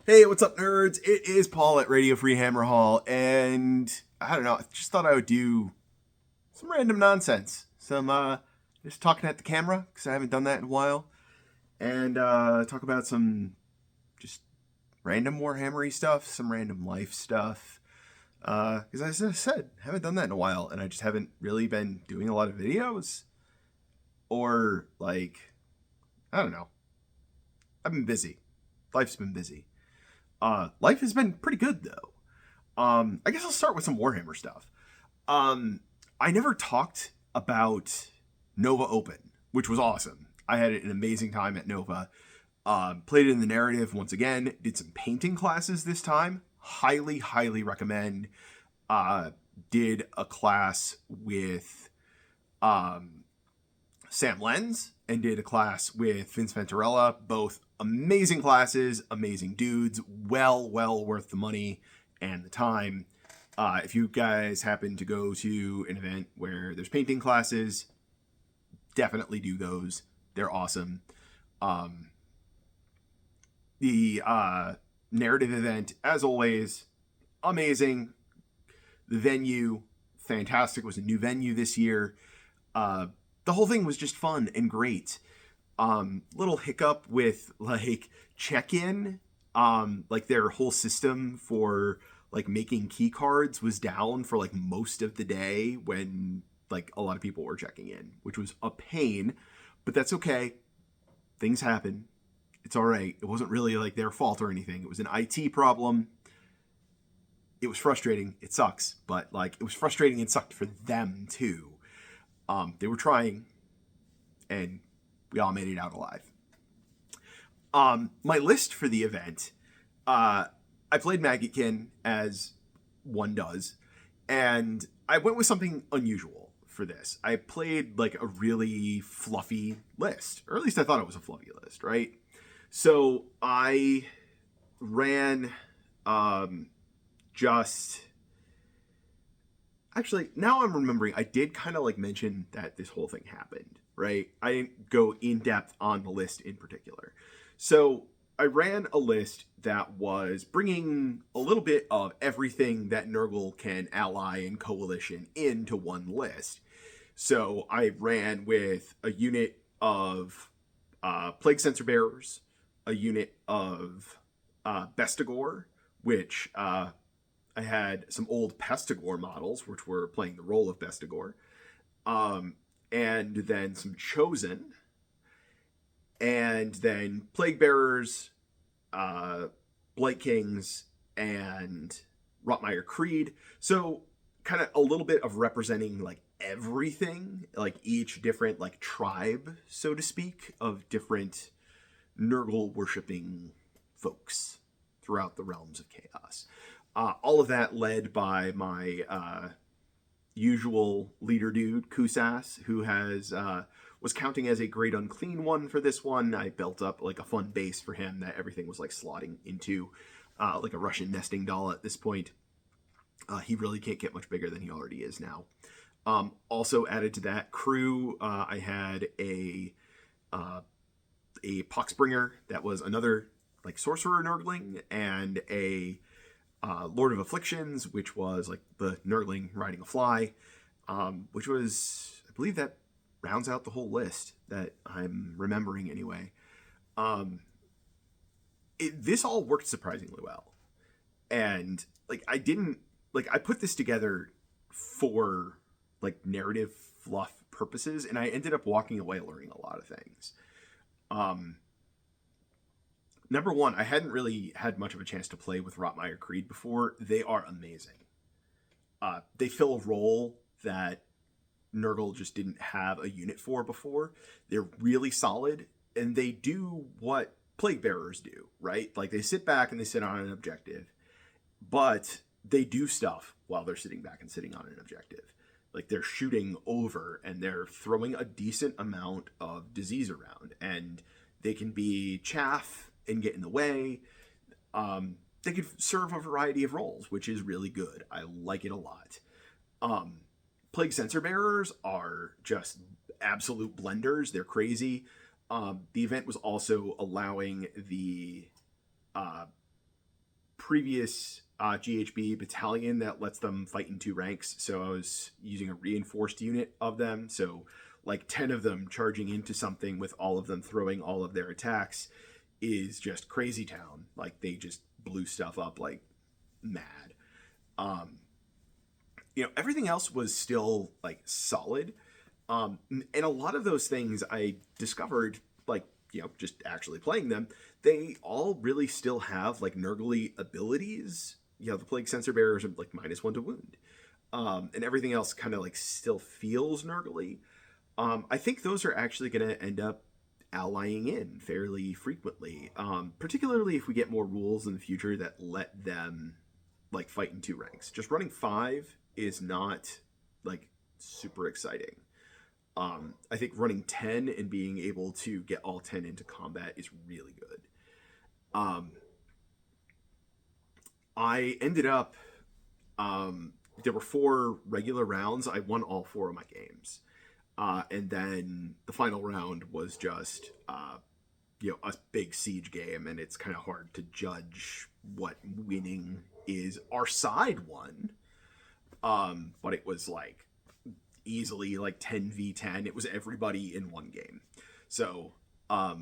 Hey, what's up, nerds? It is Paul at Radio Free Hammer Hall, and I don't know, I just thought I would do some random nonsense. Just talking at the camera, because I haven't done that in a while, and talk about some just random Warhammery stuff, some random life stuff. Because as I said, I haven't done that in a while, and I just haven't really been doing a lot of videos. Or, I don't know. I've been busy. Life's been busy. Life has been pretty good, though. I guess I'll start with some Warhammer stuff. Um, I never talked about Nova Open, which was awesome. I had an amazing time at Nova. Played it in the narrative once again. Did some painting classes this time. Highly, highly recommend. Uh, did a class with Sam Lenz and did a class with Vince Venturella. Both amazing classes, amazing dudes. Well worth the money and the time. If you guys happen to go to an event where there's painting classes, definitely do those. They're awesome. Um, the narrative event, as always, amazing. The venue, fantastic. It was a new venue this year. The whole thing was just fun and great. Little hiccup with check-in. Their whole system for making key cards was down for most of the day when a lot of people were checking in, which was a pain, but that's okay. Things happen. It's all right. It wasn't really their fault or anything. It was an IT problem. It was frustrating. It sucks, but it was frustrating and sucked for them too. They were trying, and we all made it out alive. My list for the event, I played Maggotkin as one does, and I went with something unusual for this. I played a really fluffy list, or at least I thought it was a fluffy list, right? So I ran just actually, now I'm remembering, I did kind of mention that this whole thing happened, right? I didn't go in depth on the list in particular. So I ran a list that was bringing a little bit of everything that Nurgle can ally and coalition into one list. So I ran with a unit of Plague Sensor Bearers, a unit of Bestigor, which I had some old Pestigor models, which were playing the role of Bestigor, and then some Chosen, and then Plague Bearers, Blight Kings, and Rotmire Creed. So kind of a little bit of representing everything, each different tribe, so to speak, of different Nurgle worshipping folks throughout the realms of chaos. All of that led by my usual leader dude, Kusas, who was counting as a great unclean one for this one. I built up a fun base for him that everything was slotting into, like a Russian nesting doll at this point. He really can't get much bigger than he already is now. Also added to that crew, I had a Poxbringer that was another sorcerer nurgling, and a Lord of Afflictions, which was the nurgling riding a fly, which was, I believe that rounds out the whole list that I'm remembering anyway. This all worked surprisingly well, and I put this together for narrative fluff purposes, and I ended up walking away learning a lot of things. Number one, I hadn't really had much of a chance to play with Rotmire Creed before. They are amazing. They fill a role that Nurgle just didn't have a unit for before. They're really solid, and they do what Plague Bearers do, right? They sit back and they sit on an objective, but they do stuff while they're sitting back and sitting on an objective. They're shooting over, and they're throwing a decent amount of disease around, and they can be chaff and get in the way. They could serve a variety of roles, which is really good. I like it a lot. Plague Sensor Bearers are just absolute blenders. They're crazy. The event was also allowing the previous GHB battalion that lets them fight in 2 ranks. So I was using a reinforced unit of them. So like 10 of them charging into something with all of them throwing all of their attacks is just crazy town. Like they just blew stuff up like mad. Everything else was still like solid. And a lot of those things I discovered, like, just actually playing them, they all really still have like Nurgle abilities. The Plague Sensor Bearers are like -1 to wound. And everything else kind of like still feels Nurgle. I think those are actually going to end up allying in fairly frequently, particularly if we get more rules in the future that let them like fight in 2 ranks. Just running 5 is not like super exciting. I think running 10 and being able to get all 10 into combat is really good. I ended up, there were 4 regular rounds. I won all 4 of my games. And then the final round was just, a big siege game, and it's kind of hard to judge what winning is. Our side won, but it was like easily like 10v10. It was everybody in one game. So, I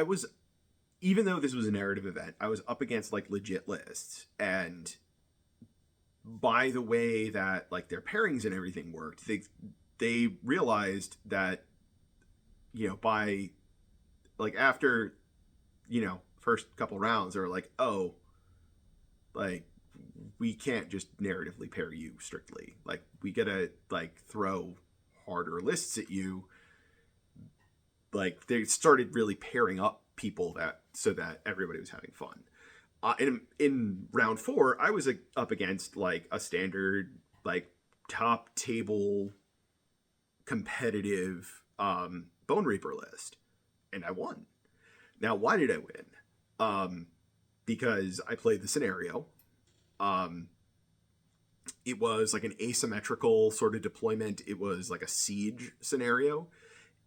was, even though this was a narrative event, I was up against like legit lists, and by the way that like their pairings and everything worked, they realized that, by like after, first couple rounds, they were like, oh, like we can't just narratively pair you strictly. Like we gotta like throw harder lists at you. Like they started really pairing up people so that everybody was having fun. In round 4, I was up against like a standard like top table competitive Bone Reaper list, and I won. Now, why did I win? Because I played the scenario. It was like an asymmetrical sort of deployment. It was like a siege scenario,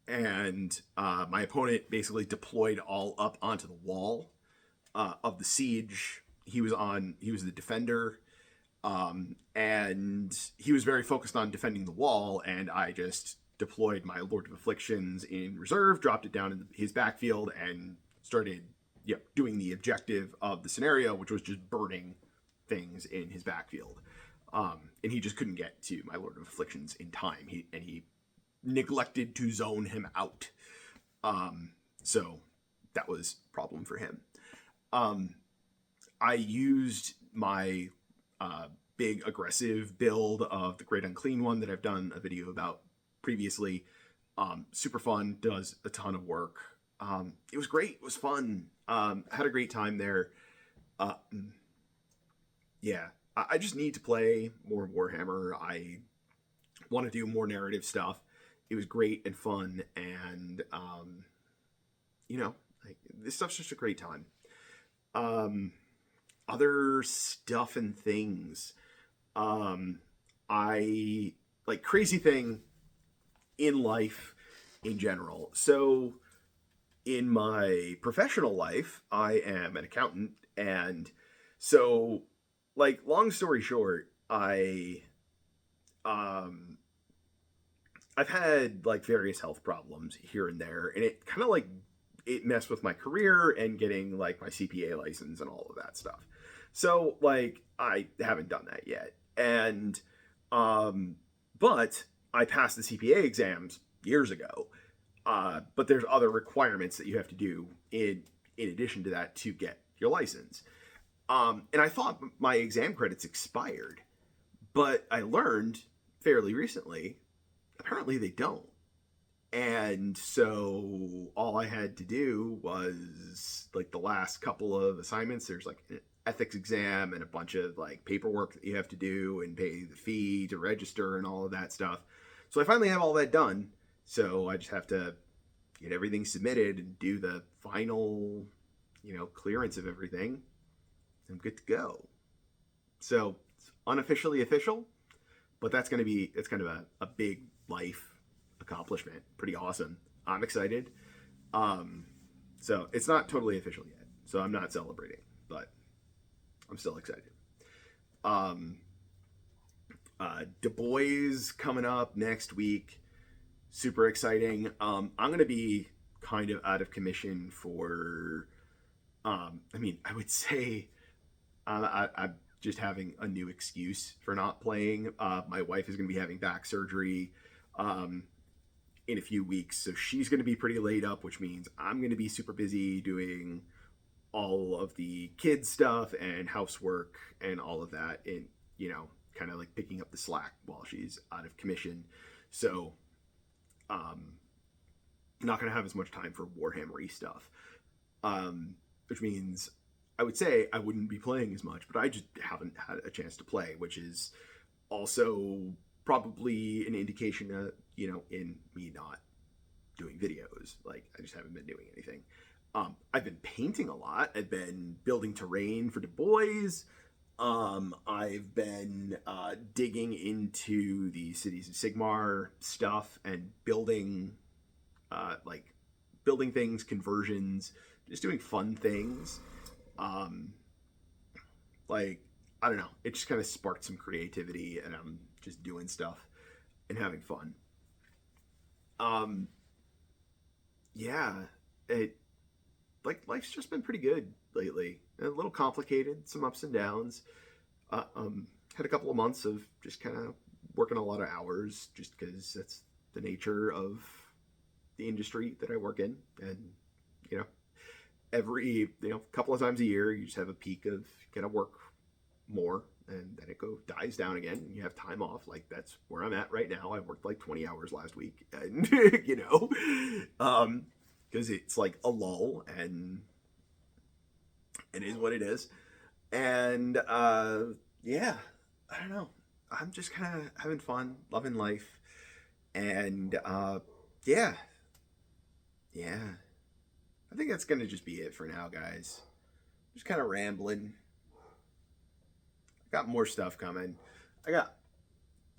and my opponent basically deployed all up onto the wall of the siege. He was the defender, and he was very focused on defending the wall, and I just deployed my Lord of Afflictions in reserve, dropped it down in his backfield, and started doing the objective of the scenario, which was just burning things in his backfield. And he just couldn't get to my Lord of Afflictions in time. He neglected to zone him out. So that was a problem for him. I used my big aggressive build of the Great Unclean One that I've done a video about previously. Super fun, does a ton of work. It was great. It was fun. Had a great time there. I just need to play more Warhammer. I want to do more narrative stuff. It was great and fun, and this stuff's just a great time. Other stuff and things. I like crazy thing in life in general. So in my professional life, I am an accountant, and so like long story short, I've had like various health problems here and there, and it kind of like it messed with my career and getting like my CPA license and all of that stuff. So like I haven't done that yet. And but I passed the CPA exams years ago. But there's other requirements that you have to do in addition to that to get your license. And I thought my exam credits expired, but I learned fairly recently apparently they don't. And so all I had to do was like the last couple of assignments, there's like an ethics exam and a bunch of like paperwork that you have to do and pay the fee to register and all of that stuff. So I finally have all that done. So I just have to get everything submitted and do the final, clearance of everything. I'm good to go. So it's unofficially official, but it's kind of a big life accomplishment. Pretty awesome. I'm excited. So it's not totally official yet. So I'm not celebrating, but I'm still excited. Um, Du Bois coming up next week. Super exciting. I'm going to be kind of out of commission for, I mean, I would say I'm just having a new excuse for not playing. My wife is going to be having back surgery um, in a few weeks. So she's going to be pretty laid up, which means I'm going to be super busy doing all of the kids stuff and housework and all of that, and kind of like picking up the slack while she's out of commission. So not going to have as much time for Warhammer stuff, which means I would say I wouldn't be playing as much, but I just haven't had a chance to play, which is also probably an indication of, in me not doing videos. Like, I just haven't been doing anything. I've been painting a lot. I've been building terrain for Du Bois. I've been digging into the Cities of Sigmar stuff and building things, conversions, just doing fun things. I don't know. It just kind of sparked some creativity, and I'm just doing stuff and having fun. Yeah, life's just been pretty good lately. A little complicated, some ups and downs. Had a couple of months of just kind of working a lot of hours, just because that's the nature of the industry that I work in, and every couple of times a year you just have a peak of gonna work more, and then it dies down again, and you have time off. Like, that's where I'm at right now. I worked like 20 hours last week, and because it's like a lull, and it is what it is. And yeah, I don't know. I'm just kind of having fun, loving life, and yeah, yeah. I think that's gonna just be it for now, guys. Just kind of rambling. Got more stuff coming. I got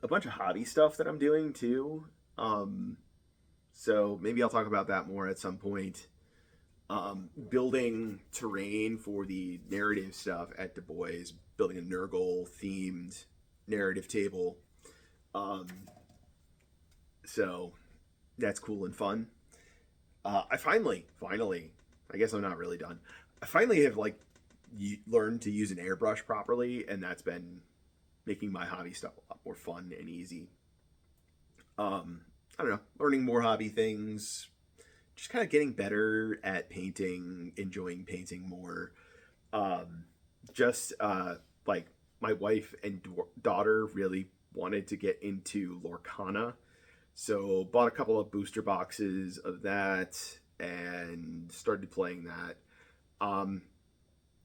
a bunch of hobby stuff that I'm doing too. So maybe I'll talk about that more at some point. Building terrain for the narrative stuff at Du Bois, building a Nurgle themed narrative table. So that's cool and fun. I finally, I guess I'm not really done. I finally have learned to use an airbrush properly, and that's been making my hobby stuff a lot more fun and easy. I don't know, learning more hobby things, just kind of getting better at painting, enjoying painting more. Just like my wife and daughter really wanted to get into Lorcana, so bought a couple of booster boxes of that and started playing that.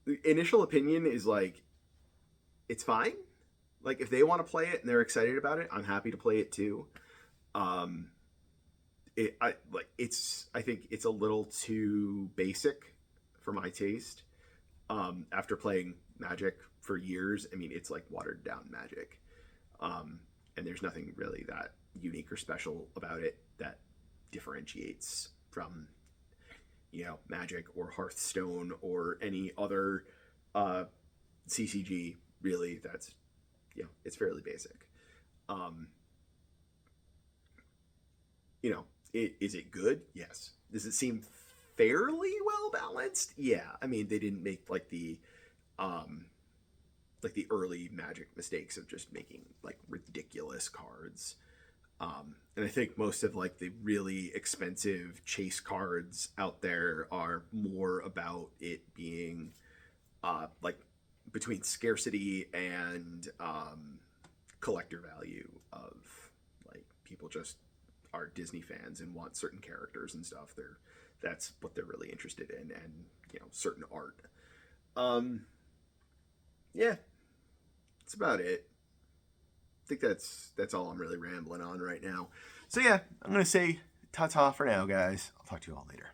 The initial opinion is like, it's fine. Like, if they want to play it and they're excited about it, I'm happy to play it too. I think it's a little too basic for my taste. After playing Magic for years, I mean, it's like watered down Magic. And there's nothing really that unique or special about it that differentiates from Magic or Hearthstone or any other CCG. Really, that's it's fairly basic. Is it good? Yes. Does it seem fairly well balanced? Yeah. I mean, they didn't make the early Magic mistakes of just making ridiculous cards. And I think most of the really expensive chase cards out there are more about it being between scarcity and collector value of people just are Disney fans and want certain characters and stuff. That's what they're really interested in, and certain art. Yeah, that's about it. I think that's all I'm really rambling on right now. So yeah, I'm gonna say ta-ta for now, guys. I'll talk to you all later.